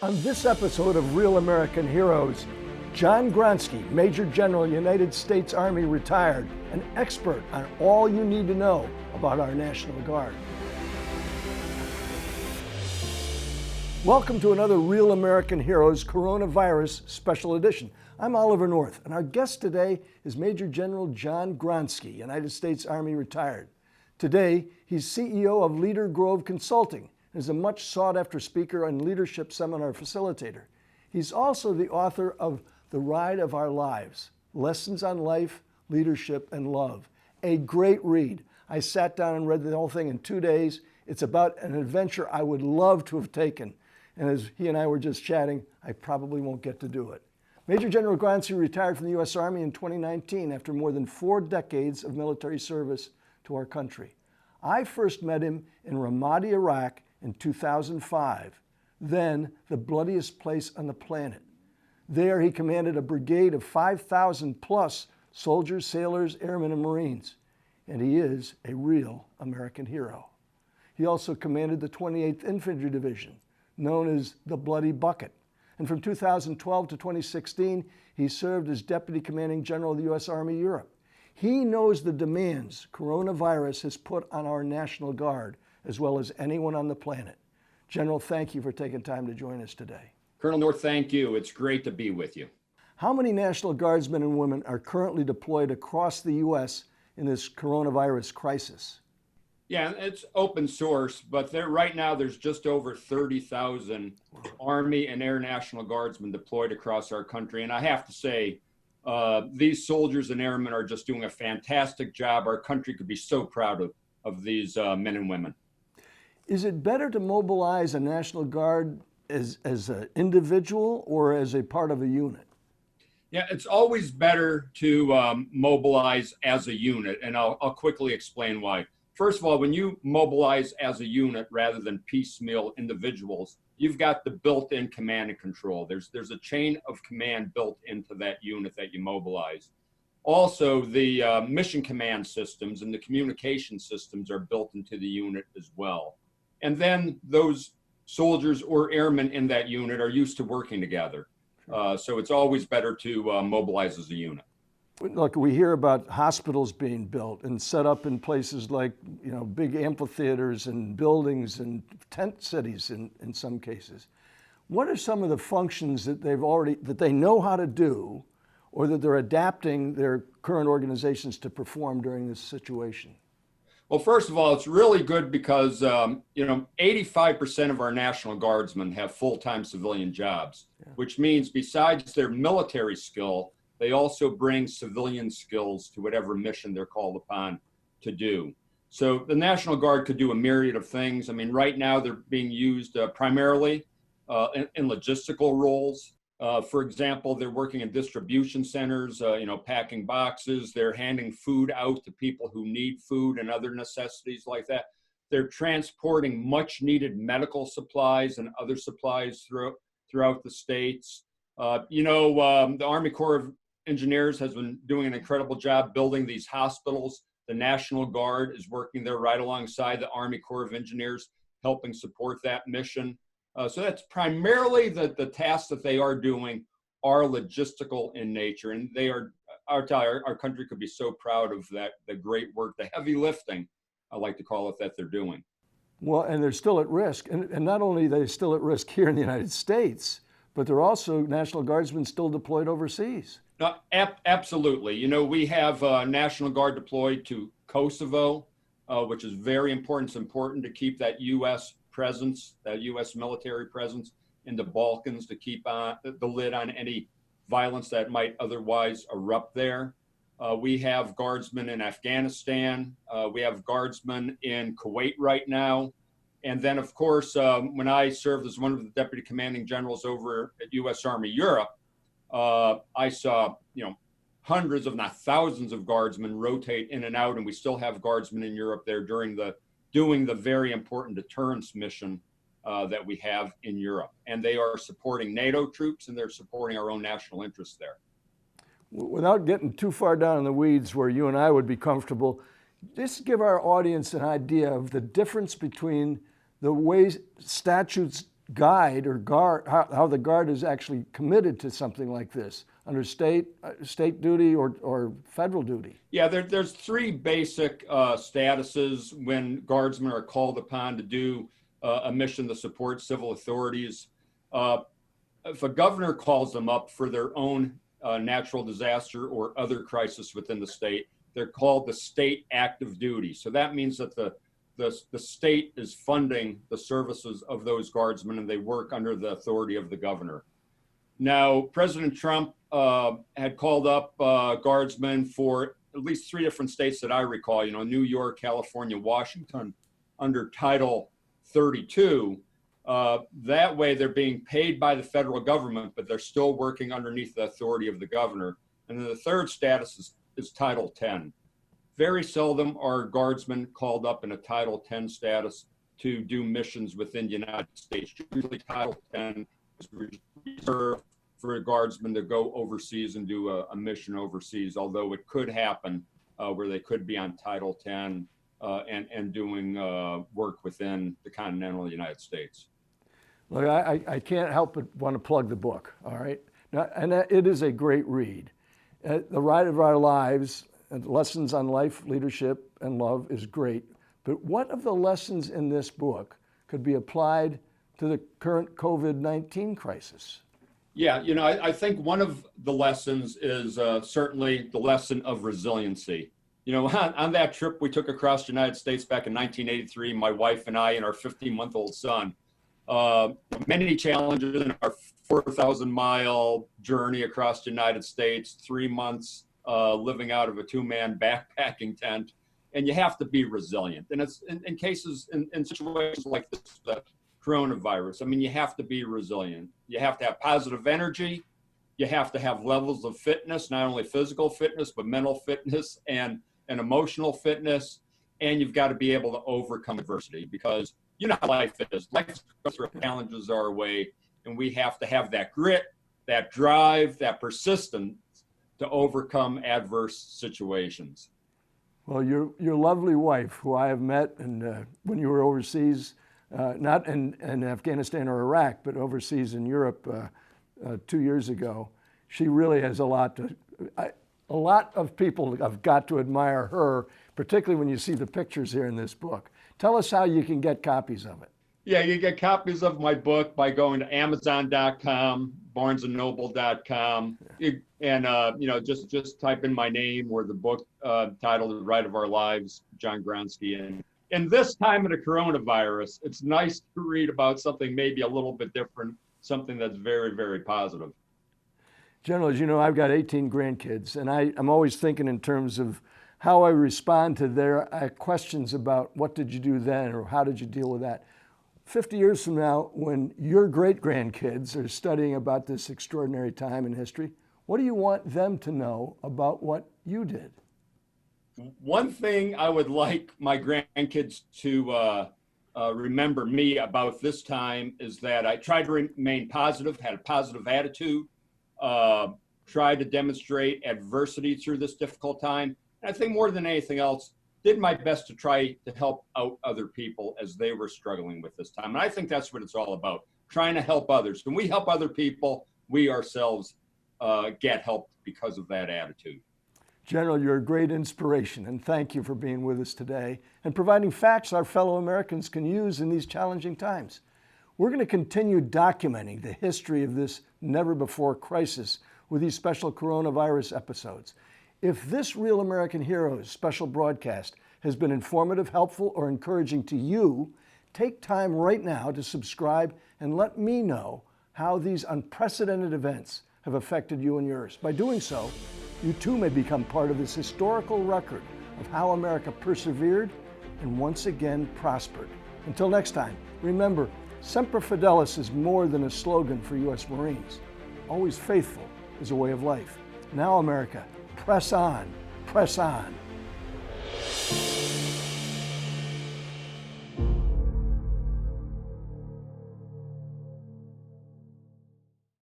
On this episode of Real American Heroes, John Gronski, Major General, United States Army, retired, an expert on all you need to know about our National Guard. Welcome to another Real American Heroes Coronavirus Special Edition. I'm Oliver North, and our guest today is Major General John Gronski, United States Army, retired. Today, he's CEO of Leader Grove Consulting, is a much sought-after speaker and leadership seminar facilitator. He's also the author of The Ride of Our Lives, Lessons on Life, Leadership, and Love. A great read. I sat down and read the whole thing in 2 days. It's about an adventure I would love to have taken. And as he and I were just chatting, I probably won't get to do it. Major General Gronski retired from the U.S. Army in 2019 after more than 4 decades of military service to our country. I first met him in Ramadi, Iraq, in 2005, then the bloodiest place on the planet. There he commanded a brigade of 5,000 plus soldiers, sailors, airmen, and Marines, and he is a real American hero. He also commanded the 28th Infantry Division, known as the Bloody Bucket, and from 2012 to 2016, he served as Deputy Commanding General of the U.S. Army Europe. He knows the demands coronavirus has put on our National Guard, as well as anyone on the planet. General, thank you for taking time to join us today. Colonel North, thank you. It's great to be with you. How many National Guardsmen and women are currently deployed across the U.S. in this coronavirus crisis? Yeah, it's open source, but right now there's just over 30,000 Army and Air National Guardsmen deployed across our country. And I have to say, these soldiers and airmen are just doing a fantastic job. Our country could be so proud of these men and women. Is it better to mobilize a National Guard as an individual or as a part of a unit? Yeah, it's always better to mobilize as a unit, and I'll quickly explain why. First of all, when you mobilize as a unit rather than piecemeal individuals, you've got the built-in command and control. There's a chain of command built into that unit that you mobilize. Also, the mission command systems and the communication systems are built into the unit as well. And then those soldiers or airmen in that unit are used to working together. So it's always better to mobilize as a unit. Look, we hear about hospitals being built and set up in places like, big amphitheaters and buildings and tent cities in some cases. What are some of the functions that they know how to do, or that they're adapting their current organizations to perform during this situation? Well, first of all, it's really good because 85% of our National Guardsmen have full-time civilian jobs, which means besides their military skill, they also bring civilian skills to whatever mission they're called upon to do. So the National Guard could do a myriad of things. I mean, right now they're being used primarily in logistical roles. For example, they're working in distribution centers, packing boxes. They're handing food out to people who need food and other necessities like that. They're transporting much needed medical supplies and other supplies throughout the states. The Army Corps of Engineers has been doing an incredible job building these hospitals. The National Guard is working there right alongside the Army Corps of Engineers, helping support that mission. So that's primarily the tasks that they are doing are logistical in nature, and our country could be so proud of that, the great work, the heavy lifting, I like to call it, that they're doing. Well, and they're still at risk, and not only are they still at risk here in the United States, but they're also National Guardsmen still deployed overseas. Absolutely. We have National Guard deployed to Kosovo, which is very important. It's important to keep that U.S. presence, that U.S. military presence in the Balkans, to keep on the lid on any violence that might otherwise erupt there. We have Guardsmen in Afghanistan. We have Guardsmen in Kuwait right now. And then, of course, when I served as one of the Deputy Commanding Generals over at U.S. Army Europe, I saw, hundreds, if not thousands, of Guardsmen rotate in and out, and we still have Guardsmen in Europe there doing the very important deterrence mission that we have in Europe. And they are supporting NATO troops, and they're supporting our own national interests there. Without getting too far down in the weeds where you and I would be comfortable, just give our audience an idea of the difference between the way statutes guide or guard how the Guard is actually committed to something like this under state duty or federal duty? Yeah, there's three basic statuses when Guardsmen are called upon to do a mission to support civil authorities. If a governor calls them up for their own natural disaster or other crisis within the state, they're called the state active duty. So that means that the state is funding the services of those Guardsmen, and they work under the authority of the governor. Now, President Trump had called up Guardsmen for at least three different states that I recall, New York, California, Washington, under Title 32. That way they're being paid by the federal government, but they're still working underneath the authority of the governor. And then the third status is Title 10. Very seldom are Guardsmen called up in a Title 10 status to do missions within the United States. Usually Title 10 is reserved for a Guardsman to go overseas and do a mission overseas, although it could happen where they could be on Title 10 and doing work within the continental United States. Look, I can't help but want to plug the book, all right? Now, and it is a great read. The Ride of Our Lives, Lessons on Life, Leadership, and Love is great. But what of the lessons in this book could be applied to the current COVID-19 crisis? Yeah, I think one of the lessons is certainly the lesson of resiliency. On that trip we took across the United States back in 1983, my wife and I and our 15-month-old son, many challenges in our 4,000-mile journey across the United States, 3 months living out of a two-man backpacking tent, and you have to be resilient. And it's in cases, in situations like this, the coronavirus, you have to be resilient. You have to have positive energy. You have to have levels of fitness, not only physical fitness, but mental fitness and emotional fitness. And you've got to be able to overcome adversity, because you know how life is. Life goes through challenges our way, and we have to have that grit, that drive, that persistence to overcome adverse situations. Well, your lovely wife, who I have met and when you were overseas, not in Afghanistan or Iraq, but overseas in Europe 2 years ago, she really has a lot of people have got to admire her, particularly when you see the pictures here in this book. Tell us how you can get copies of it. Yeah, you get copies of my book by going to Amazon.com, BarnesandNoble.com, and just type in my name or the book titled "The Ride of Our Lives," John Gronski. And in this time of the coronavirus, it's nice to read about something maybe a little bit different, something that's very, very positive. General, as you know, I've got 18 grandkids, and I'm always thinking in terms of how I respond to their questions about what did you do then or how did you deal with that. 50 years from now, when your great-grandkids are studying about this extraordinary time in history, what do you want them to know about what you did? One thing I would like my grandkids to remember me about this time is that I tried to remain positive, had a positive attitude, tried to demonstrate adversity through this difficult time. And I think more than anything else, did my best to try to help out other people as they were struggling with this time. And I think that's what it's all about, trying to help others. When we help other people, we ourselves get help because of that attitude. General, you're a great inspiration, and thank you for being with us today and providing facts our fellow Americans can use in these challenging times. We're going to continue documenting the history of this never-before crisis with these special coronavirus episodes. If this Real American Heroes special broadcast has been informative, helpful, or encouraging to you, take time right now to subscribe and let me know how these unprecedented events have affected you and yours. By doing so, you too may become part of this historical record of how America persevered and once again prospered. Until next time, remember, Semper Fidelis is more than a slogan for U.S. Marines. Always faithful is a way of life. Now, America, press on, press on.